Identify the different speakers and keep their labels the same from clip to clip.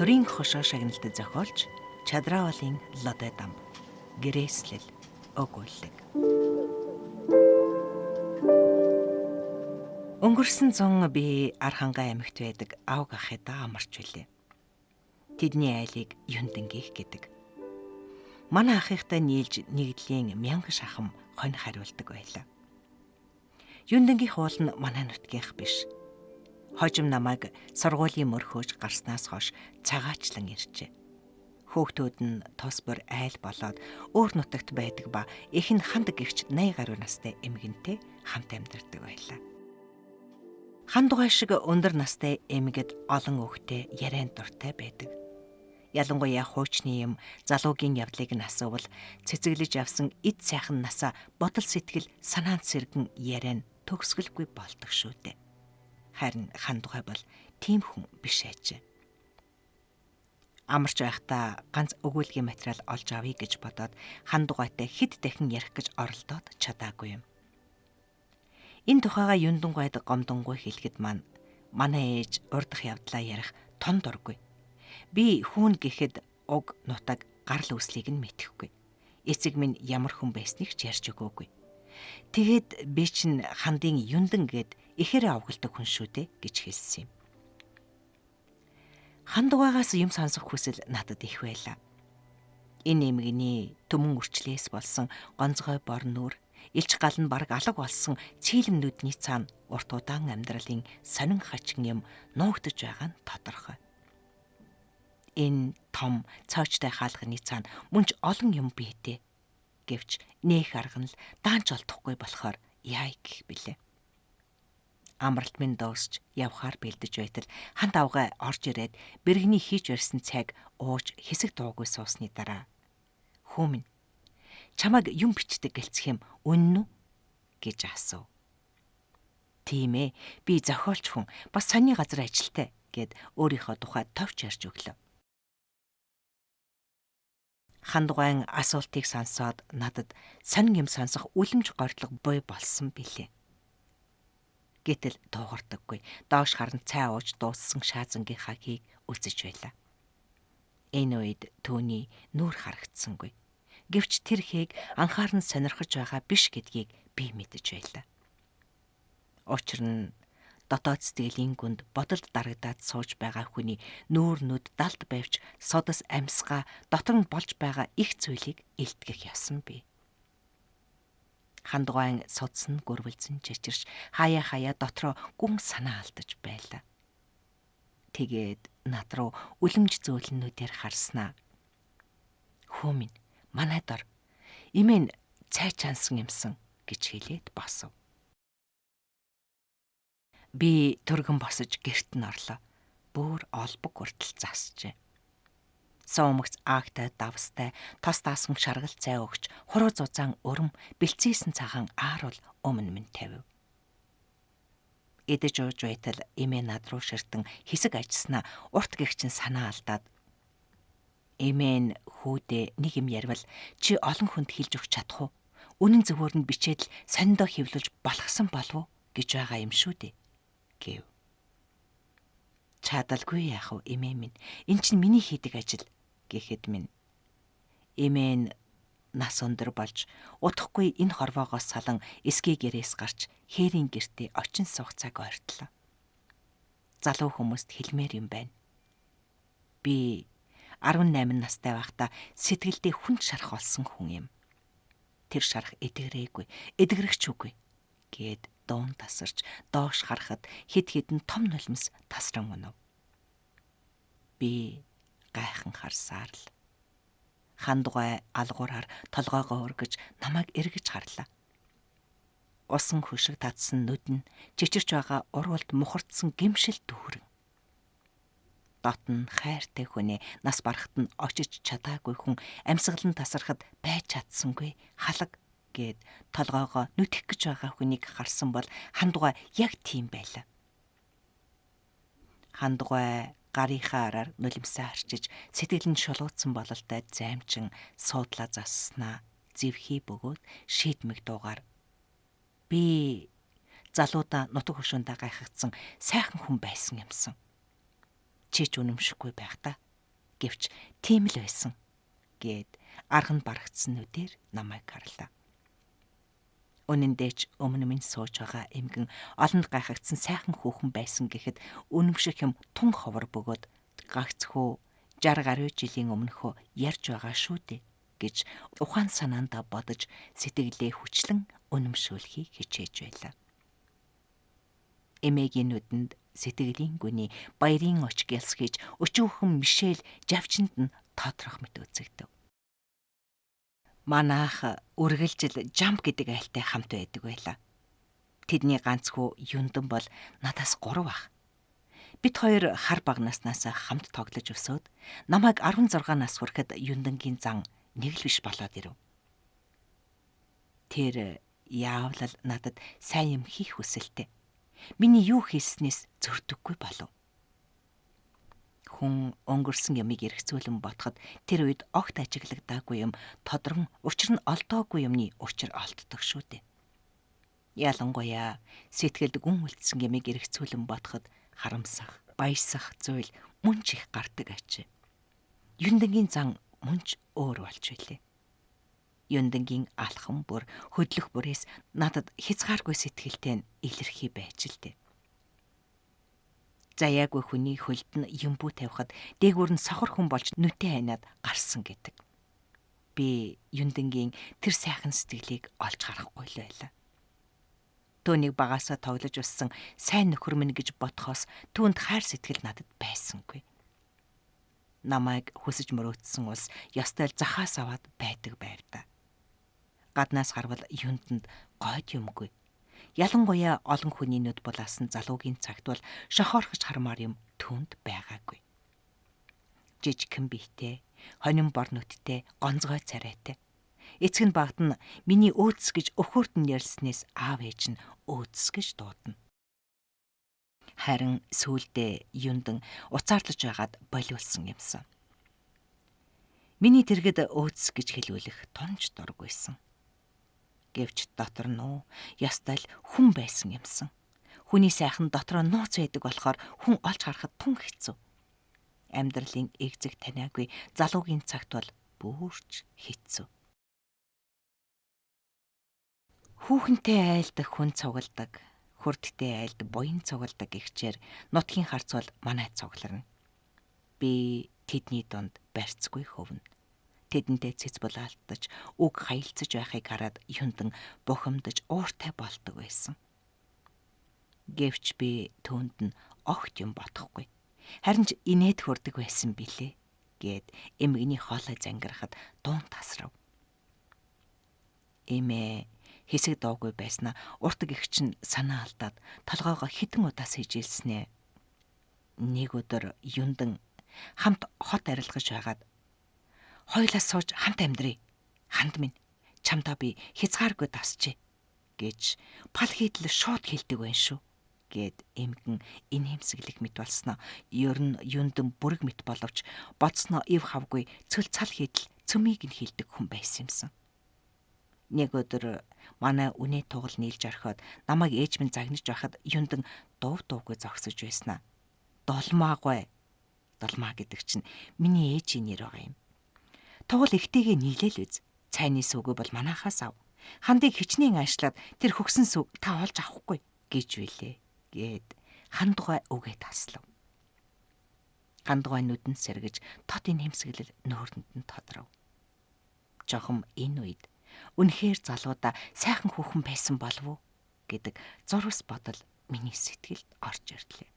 Speaker 1: төрийн хошоо шагналд зохиолч Чадраавалын лодой дам гэрээслэл өгүүлэг. Өнгөрсөн зун би Архангай аймагт байдаг авг ахыдаа амарч билээ. Тэдний айлыг Юндангих гэдэг. Манай ахыхтай нийлж нэгдлийн мянган шахам хонь хариулдаг байлаа. Юндангих уул нь манай нутгийнх биш. Хожим намайг сургуулийн мөрхөөж гарснаас хойш цагаачлан иржээ. Хөөгтүүд нь тус бүр айл болоод өөр нутагт байдаг ба их нь ханд гихч 80 гаруй настай эмгэнтэй хамт амьдардаг байлаа. Хандугай шиг өндөр настай эмгэд олон хүүхдээ ярианд дуртай байдаг. Ялангуяа хуучны юм залуугийн явдлыг нь асуувал цэцэглэж авсан эд сайхан насаа бодол сэтгэл санаанд сэргэн яриан төгсгөлгүй болдог шүү дээ. Харин хандугай бол тийм хүн биш ээжээ. Амарч байхдаа ганц өгүүлгийн материал олж авъя гэж бодоод хандугайтай хэд дахин ярих гэж оролдоод чадаагүй юм. Энэ тухайга Юндангойд гомдонгой хэлэхэд манай ээж урдах явдлаа ярих том дургүй. Би хүүн гэхэд уг нутаг гарал үүслийг нь мэдэхгүй. Эцэг минь ямар хүн байсныг ч ярьж өгөөгүй. Тэгээд би чинь хандын Юндан гэд ихээрээ овголдог хүн шүү дээ гэж хэлсэн юм. Хандугайгаас юм сонсох хүсэл надад их байлаа. Энэ эмгэний төмөн үрчлээс болсон гонцгой бор нүур, илч гал нь бараг алга болсон цээлм нүдний цаана урт удаан амьдралын сонин хачин юм нуугдж байгаа нь тодорхой. Энэ том цоочтой хаалганы цаана мөнч олон юм бийтэй. Гэвч нээх арга нь л даанч олдохгүй болохоор яа гэх билээ. Амралт минь дуусч явхаар бэлдэж байтал ханд авгай орж ирээд бэргэний хийж барьсан цайг ууж хэсэг дуугүй суусны дараа "Хүү минь, чамайг юм бичдэг гэлцэх юм үнэн үү?" гэж асуув. "Тийм ээ, би зохиолч хүн, бас сонины газар ажилтай" гэд өөрийнхөө тухай товч ярьж өглөө. Хандугайн асуултыг сонсоод надад сонин юм сонсох үлэмж гордлого буй болсон билээ. Гэтэл дуугардаггүй. Доош харан цай ууж дууссан шаазангийн хагийг үзэж байлаа. Энэ үед түүний нүур харагдсангүй. Гэвч тэр хээг анхааран сонирхож байгаа биш гэдгийг би мэдэж байлаа. Учир нь дотоод сэтгэлийн гүнд бодолд дарагдаад сууж байгаа хүний нүүр нүд далд байвч содос амьсгаа дотор нь болж байгаа их зүйлийг илтгэх ясан бий. Хандугайн судсан гөрвөлзөн чичирч хаяа дотроо гүн санаа алдаж байлаа. Тэгээд над руу үлэмж зөөлнүүдээр харснаа. "Хүү минь, манай дор имэн цай чансан юмсан" гэж хэлээд босов. Би түргэн босож гэрт нь орлоо. Бүр олбог хүртэл засжээ. Суумагц аагтай давстай тос таасан шаргал цай өгч хуруу зузаан өрөм бэлцээсэн цагаан ааруул өмнө минь тавив. Эдэж ууж байтал эмээ над руу ширтэн хэсэг ажснаа урт гихчин санаа алдаад "Эмээ хүүдээ нэг юм ярвал чи олон хүнд хэлж өгч чадах уу? Үнэн зөвөөр нь бичээд л сониндоо хэвлүүлж болгосон болов уу гэж байгаа юм шүү дээ" гэв. "Чадалгүй яах вэ эмээ минь? Энд чинь миний хийдэг ажил" гэхэд минь эмээ нас өндөр болж удахгүй энэ хорвоогоос салан эсгээ гэрээс гарч хээрийн гертэ очин суух цаг ойртлоо. Залуу хүмүүст хэлмээр юм байна. Би 18 настай байхдаа сэтгэлдээ хүнд шарах болсон хүн юм. Тэр шарах эдгэрээгүй, эдгэрэгч үгүй гэд дуун тасарч доош харахад хэд хэдэн том нулимс тасран унав. Би гайхан харсаар л. Хандугай алгуураар толгоогоо өргөж намайг эргэж харлаа. Усан хөшиг татсан нүд нь чичирч байгаа урвалд мухардсан гимшил дүүрэн. Дот нь хайртай хүнээ нас барахт нь очиж чадаагүй хүн амьсгалан тасархад байж чадсангүй халаг гэд толгоогоо нүдэх гэж байгаа хүнийг харсан бол хандугай яг тийм байлаа. Хандугай гарынхаа араар нулимсаа харчиж сэтгэл нь шулуутсан бололтой займчин суудлаа заснаа зэвхий бөгөөд шийдмэг дуугаар "Би залуудаа нутаг хөшөөндөө гайхагдсан сайхан хүн байсан юмсан. Чи ч үнэмшихгүй байх та" Гэвч тийм л байсан гэд арга нь барагдсан нүдээр намайг харлаа. Үнэндээ ч өмнө минь сууж байгаа эмгэн олонд гайхагдсан сайхан хүүхэн байсан гэхэд үнэмших юм тун ховор бөгөөд гагцхүү 60 гаруй жилийн өмнөхөө ярьж байгаа шүү дээ гэж ухаан санаандаа бодож сэтгэлээ хүчлэн үнэмшүүлэхийг хичээж байлаа. Эмээгийн нүдэнд сэтгэлийн гүний баярын оч гялсхийж өчүүхэн Мишель жавчинд нь тодрох мэт үзэгдэв. Манаах үргэлжил жамп гэдэг айлтай хамт байдаг байлаа. Тэдний ганцхүү юндан бол надаас 3 ах. Бид хоёр хар багнаснаас хамт тоглож өсөөд намайг 16 нас хүрэхэд юндангийн зан нэг л биш болоод ирэв. Тэр яавал надад сайн юм хийх хүсэлтэй. Миний юу хийснээс зөрдөггүй болов. Хүн өнгөрсөн ямыг эргцүүлэн бодоход тэр үед огт ажиглагдаагүй юм тодрон учир нь олдоогүй юмны учир олддог шүү дээ. Ялангуяа сэтгэлд гүн үлдсэн ямыг эргцүүлэн бодоход харамсах, баясах зүйл мөн ч их гардаг ачи. Юндангийн зан мөн ч өөр болж билээ. Юндангийн алхам бүр хөдлөх бүрээс надад хязгааргүй сэтгэлтэй нь илэрхий байж л дээ. Заяагүй хүний хөлд нь юмбүү тавихад дээгүүр нь сохор хүн болж нүтэ ханаад гарсан гэдэг. Би юндангийн тэр сайхан сэтгэлийг олж харахгүй л байлаа. Төвнийг багасаа тоглож өссөн сайн нөхөр минь гэж бодхоос түүнд хайр сэтгэл надад байсангүй. Намайг хүсэж мөрөөдсөн улс ёстой л захаас аваад байдаг байв та. Гаднаас харвал юнданд гойд юмгүй. Ялангуяа олон хүний нүд булаасан залуугийн цагт бол шохоорхож хармаар юм түүнд байгаагүй. Жижигхэн биетэй, хонин бор нүдтэй, гонцгой царайтай. Эцэг нь багт нь миний өөдс гэж өхөөрт нь ярьснээс аав ээж нь өөдс гэж дуудана. Харин сүүлдээ юндан уцаарлаж байгаад болиулсан юмсан. Миний тэргэд өөдс гэж хэлүүлэх тунч дургүйсэн. Гэвч дотор нь ястай л хүн байсан юмсан. Хүний сайхан дотроо нууц байдаг болохоор хүн олж харахад тун хэцүү. Амьдралын эгзэг таниагүй залуугийн цагт бол бүрч хэцүү. Хүүхэнтэй айлд хүн цугладаг, хүрдтэй айлд буян цугладаг гихчээр нутгийн харц бол манай цугларна. Би тэдний дунд барьцгүй хөвнө. Тэдэнтэй цэц булаалтаж, үг хаялцаж байхыг хараад юндан бухимдаж ууртай болдог байсан. Гэвч би түүнд нь огт юм бодохгүй. Харин ч инээд хүрдэг байсан билээ гэд эмгэний хоолой зангирахад дуун тасрав. Эмээ хэсэг доогүй байснаа урт гихч нь санаа алдаад толгоогоо хитэн удаас хижээлснэ. Нэг өдөр юндан хамт хот арилгаж байгаад хоёлаа сууж хамт амьдрий. Ханд минь чамдаа би хязгааргүй тасчээ гэж пал хийдэл шууд хэлдэг байх шүү гэд эмгэн инээмсэглэх мэт болсноо ер нь юндан бүрэг мэт боловч бодсноо ив хавгүй цөл цал хийдэл цөмийг нь хэлдэг хүн байсан юмсан. Нэг өдөр манай үнэ тугал нийлж орхиод намайг ээж минь загнаж байхад юндан дуугүй зогсож байснаа. Долмаагүй. Долмаа гэдэг чинь миний ээжийн нэр байгаа юм. Тугал ихтэйгээ нийлээл үз. Цайны сүгөө бол манахаас ав. Хандыг хичнээн аашлаад тэр хөгсөн сүг та олж авахгүй гэж билээ гэд хандгай үгээ таслав. Хандгай нүдэнд сэргэж тотын хэмсгэлэл нөөрөнд нь тодров. Жохом энэ үед үнэхээр залуудаа сайхан хүүхэн байсан болов уу гэдэг зурвас бодол миний сэтгэлд орж ирлээ.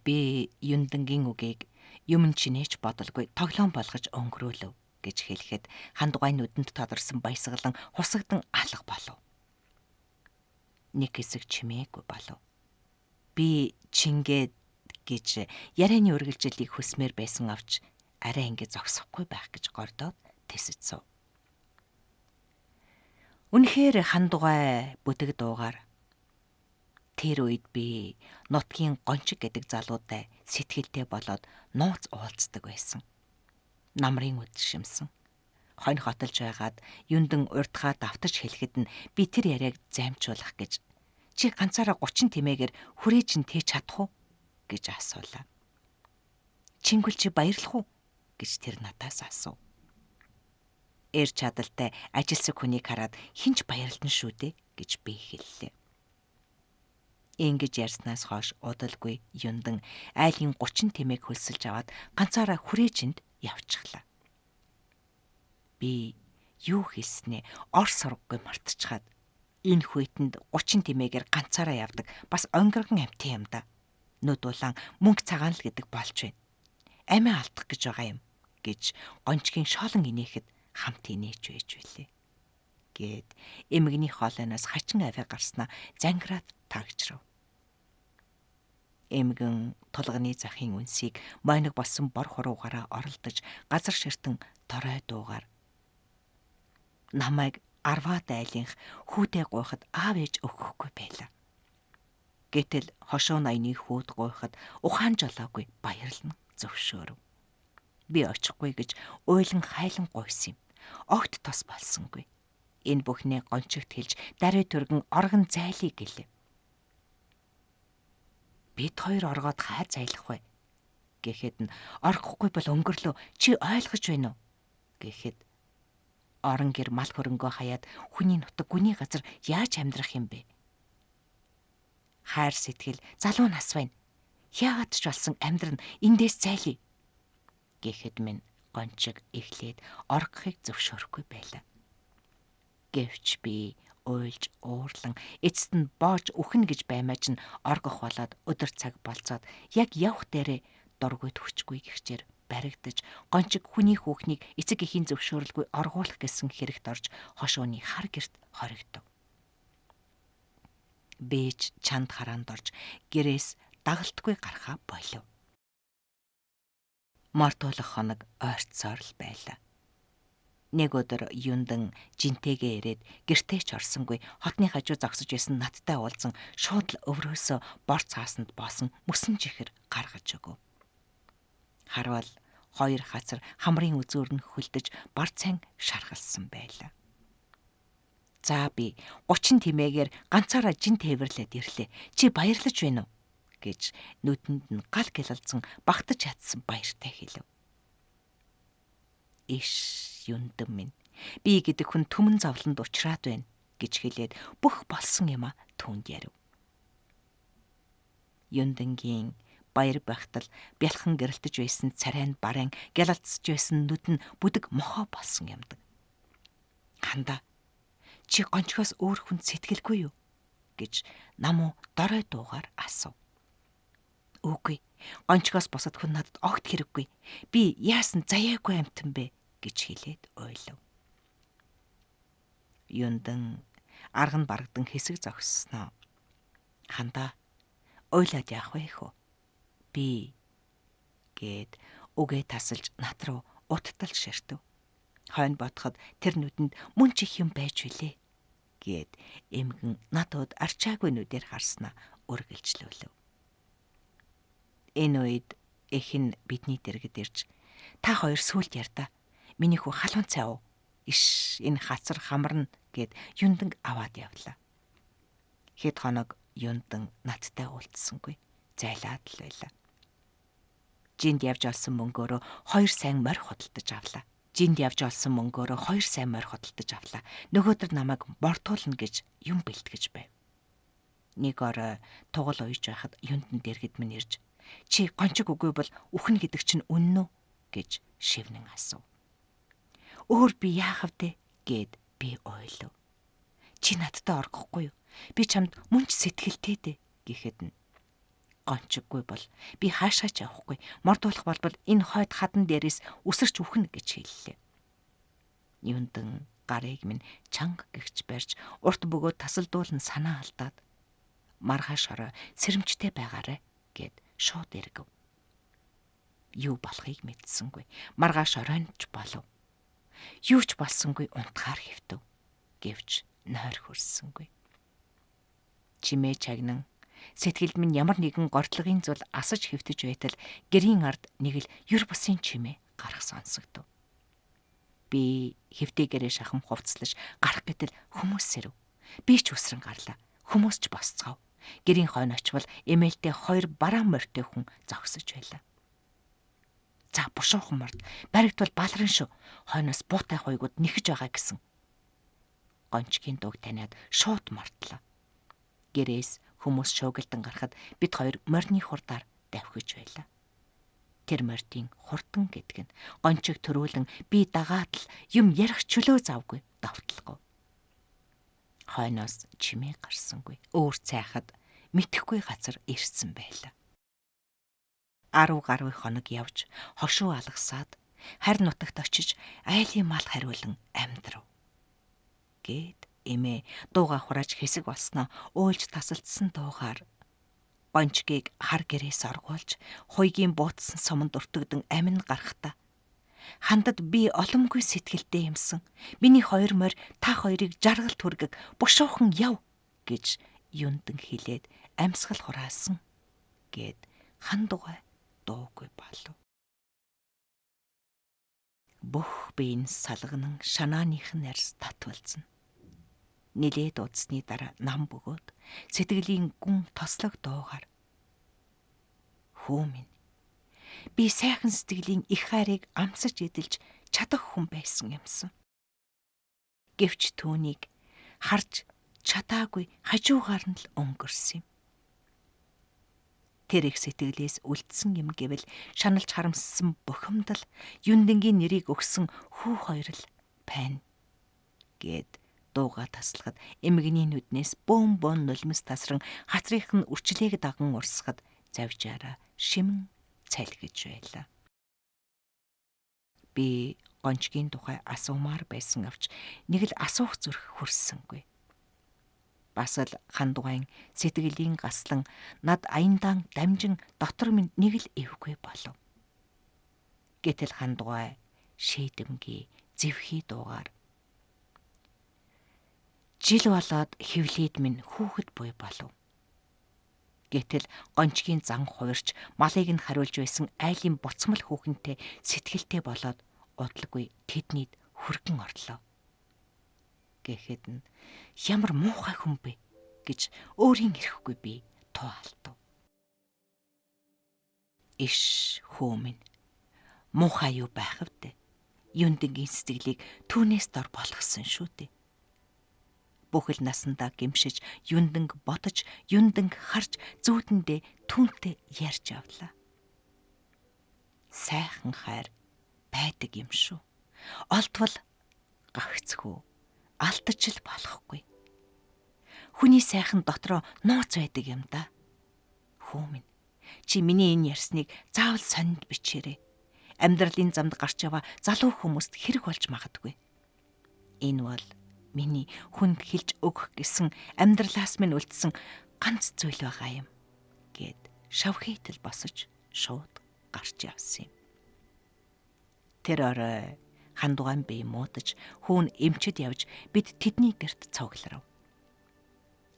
Speaker 1: Би юндангийн үгийг юм чинээч бодолгүй тоглоом болгож өнгөрөөлөв гэж хэлэхэд хандгай нүдэнд тодорсон баясгалан хусагдан алга болов. Нэг хэсэг чимээгүй болов. Би чингээд гэж ярианы үргэлжлэлийг хүсмээр байсан авч арай ингэ зогсохгүй байх гэж гордоод тэсэцв. Үнэхээр хандгай бүтэг дуугаар тэр үед би нутгийн гончиг гэдэг залуутай сэтгэлтэй болоод нууц уулздаг байсан. Намрын үдэл шимсэн. Хонь хотолж байгаад юндан урдхаа давтаж хэлэхэд нь би тэр яриаг займчуулах гэж чи ганцаараа 30 тэмээгээр хүрээж нь тээж чадах уу гэж асуулаа. Чингүл чи баярлах уу гэж тэр надаас асуув. Эр чадалтай ажилсаг хүнийг хараад хинч баярлан шүү дээ гэж би хэллээ. Ингэж ярьснаас хойш удалгүй Юндан айлын 30 тэмээг хөлсөлж аваад ганцаараа хүрээчэнд явчихлаа. Би юу хэлснээ ор сургаггүй мартчихад энэ хүйтэнд 30 тэмээгээр ганцаараа явдаг бас онгирган амтын юм да. Нүд улаан мөнгө цагаан л гэдэг болж байна. Амиа алдах гэж байгаа юм гэж гончгийн шоолон инээхэд хамт инээж байж билээ. Гээд эмгэний хоолойноос хачин аваа гарснаа зангираад тагжрав. Эмгэн тулганы захын үнсийг мойног болсон бор хуруугаараа оролдож газар ширтэн торой дуугаар намайг арваад айлынх хүүтэй гуйхад аав ээж өгөхгүй байлаа. Гэтэл хошуу ноёны хүүд гуйхад ухаан жолоогүй баярлан зөвшөөрөв. Би очихгүй гэж уйлан хайлан гуйсан юм. Огт тос болсонгүй. Энэ бүхнээ гончигт хэлж даруй түргэн оргон зайлыг гэлээ. Бид хоёр оргоод хай зайлах вэ гэхэд нь орохгүй бол өнгөрлөө чи ойлгож байна уу гэхэд орон гэр мал хөрөнгөө хаяад хүний нутаг гүний газар яаж амьдрах юм бэ? Хайр сэтгэл залуу нас байна. Яагаад ч болсон амьдрал эндээс зайлий гэхэд минь гончиг эхлээд оргохыг зөвшөөрөхгүй байлаа. Гэвч би уйлж уурлан эцэст нь боож үхнэ гэж баймаж нь оргох болоод өдөр цаг болцоод яг явх дээрээ дургүйд хүчгүй гихчээр баригдаж гончиг хүний хүүхнийг эцэг эхийн зөвшөөрөлгүй оргуулах гэсэн хэрэгт орж хошууны хар герт хоригдов. Бэж чанд хараанд орж гэрээс дагалтгүй гарахаа болов. Мартуулах хоног ойртсоор л байлаа. Нэг өдөр Юндан жинтэйгээ ирээд гэртээ ч орсонгүй хотны хажуу зогсож байсан надтай уулзсан шууд л өврөөсөө бор цаасанд боосон мөсөн чихэр гаргаж өгөв. Харвал хоёр хацар хамрын үзүүр нь хөлдөж бар цайн шархалсан байлаа. За би 30 тэмээгээр ганцаараа жин тээвэрлээд ирлээ. Чи баярлаж байна уу гэж нүдэнд нь гал гялалзсан багтаж чадсан баяртай хэлв. Иш Юндан минь би гэдэг хүн түмэн зовлонд учраад байна гэж хэлээд бүх болсон юма түүнд ярив. Юндангийн баяр багтал бялхан гэрэлтэж байсан царайн барайн гялалцж байсан нүд нь бүдэг мохоо болсон юмдаг. Хандаа чи гончгоос өөр хүн сэтгэлгүй юу гэж намуу дорой дуугаар асуув. Үгүй, гончгоос босод хүн надад огт хэрэггүй. Би яасан заяагүй амтан бэ гэж хэлээд ойлов. Юндан арга нь барагдан хэсэг зогссноо. Хандаа ойлоод явах вэ хөө? Би гээд үгээ тасалж нат руу уттал ширтв. Хойно бодоход тэр нүдэнд мөн ч их юм байж билээ гээд эмгэн надад арчаагүй нүдээр харснаа үргэлжлүүлв. Энэ үед эх нь бидний дэргэд ирж та хоёр сүлд ярьда. Миний хүү халуун цай уу? Иш энэ хацар хамарна гэд Юндан аваад явлаа. Хэд хоног Юндан надтай уулзсангүй. Зайлаад л байлаа. Жинд явж олсон мөнгөөрөө 2 сайн морь худалдаж авлаа. Нөгөөдөр намайг мортуулна гэж юм бэлтгэж байв. Нэг орой тугал уйж байхад Юндан дэргэд минь ирж чи гончиг үгүй бол үхнэ гэдэг чинь үнэн үү гэж шивнэн асуув. Өөр би яах вэ гэд би ойлов. Чи надтай оргохгүй юу? Би чамд мөн ч сэтгэлтэй дээ гэхэд нь гончиггүй бол би хаашаа ч явахгүй. Мордуулах болбол энэ хойд хадан дээрээс үсэрч үхнэ гэж хэллээ. Юндан гарыг минь чанга гихч барьж урт бөгөөд тасалдуулан санаа алдаад маргааш орой сэрэмжтэй байгаарэ гэд шууд эргэв. Юу болохыг мэдсэнгүй. Маргааш оройнч болов. Юу ч болсонгүй унтахаар хэвтэв. Гэвч нойр хөрсөнгүй. Чимээ чагнан сэтгэлд минь ямар нэгэн гордлогын зүйл асаж хэвтэж байтал гэрийн ард нэг л юр бусын чимээ гарах сонсогдов. Би хэвтээгээрээ шахам хувцлаж гарах гэтэл хүмүүс сэрв. Би ч үсрэн гарлаа. Хүмүүс ч босцгов. Гэрийн хойно очвол эмээлтэй 2 бараан морьтой хүн зогсож байлаа. За бушуухан морд баригдвал балран шүү. Хойноос буутай хойгууд нэхэж байгаа гэсэн. Гончгийн дууг таниад шууд мордлоо. Гэрээс хүмүүс шуугилдан гарахад бид хоёр морины хурдаар давхиж байлаа. Тэр мордын хурдан гэдэг нь гончиг төрүүлэн би дагаад л юм ярих чөлөө завгүй давтлахгүй. Хойноос чимээ гарсангүй. Өөр цайхад мэдэхгүй газар ирсэн байлаа. 10 гаруй хоног явж хошуу алгасаад харь нутагт очиж айлын мал хариулан амьдрав. Гээд эмээ дууга хурааж хэсэг болсноо уйлж тасалдсан дуугаар гончгийг хар гэрээс оргуулж хуйгийн буутсан суманд өртөгдөн амин гарахта хандад би оломгүй сэтгэлдээ юмсан. Миний хоёр морь та хоёрыг жаргал түргэг бушуухан яв гэж юндэн хэлээд амьсгал хураасан гээд хандугай дуугүй болов. Бүх биеийн салганан шанааныхын арьс татвалзна. Нилээд удсны дараа нам бөгөөд сэтгэлийн гүн тослог дуугаар хүү минь би сайхан сэтгэлийн их хайрыг амсаж эдэлж чадах хүн байсан юмсан. Гэвч түүнийг харж чадаагүй хажуугаар нь л өнгөрсөн юм. Тэр их сэтгэлээс үлдсэн юм гэвэл шаналж харамссан бухимдал юндэнгийн нэрийг өгсөн хүү хоёр л байна гэд дууга таслагад эмгэний нүднээс бөөн нулимс тасран хацрынх нь үрчлээг даган урсгад завжаараа шимэн цалгиж байлаа. Би гончгийн тухай асуумаар байсан авч нэг л асуух зүрх хүрссэнгүй. Бас л хандугайн сэтгэлийн гаслан над аяндаан дамжин дотор минь нэг л эвгүй болов. Гэтэл хандугай шийдэмгий зэвхий дуугаар жил болоод хевлээд минь хүүхэд буй болов. Гэтэл гончгийн зан хуурч малыг нь хариулж байсан айлын буцмал хүүхэнтэй сэтгэлтэй болоод удалгүй тэднийд хүргэн орлоо. Гэхэд нь ямар муухай хүн бэ гэж өөрийн эрэхгүй би туалтав. Иш хүү минь муухай юу байх вэ? Юндэнгийн сэтгэлийг түүнээс дор болгосон шүү дээ. Бүхэл насандаа гимшиж юндэнг бодож юндэнг харж зүүдэндээ түүнтэй ярьж авлаа. Сайхан хайр байдаг юм шүү. Олдвол гагцгүй алдаж л болохгүй. Хүний сайхан дотроо нууц байдаг юм да. Хүү минь чи миний энэ ярьсныг заавал сонинд бичээрэй. Амьдралын замд гарч яваа залуу хүмүүст хэрэг болж магадгүй. Энэ бол миний хүнд хэлж өгөх гэсэн амьдралаас минь үлдсэн ганц зүйл байгаа юм гэд шавхийтэл босож шууд гарч явсан юм. Тэр орой хандугайн бие муудаж хүүн эмчэд явж бид тэдний гэрт цугларав.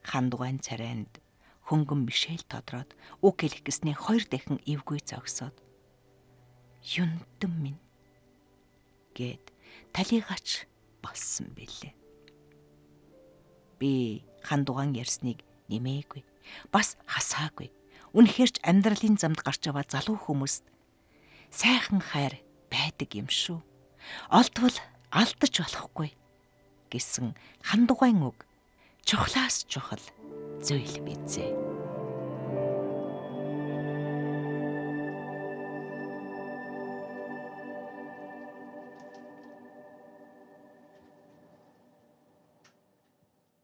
Speaker 1: Хандугайн царайнд хөнгөн Мишель тодроод үг хэлэх гэснээ 2 дахин эвгүй зогсоод юндэн минь гэд талигач болсон билээ. Би хандугаан ярьсныг нэмээгүй, бас хасаагүй. Үнэхээр ч амьдралын замд гарч аваа залуу хүмүүст сайхан хайр байдаг юм шүү. Олдвол алдаж болохгүй гэсэн хандугайн үг чухлаас чухал зүйл бизээ.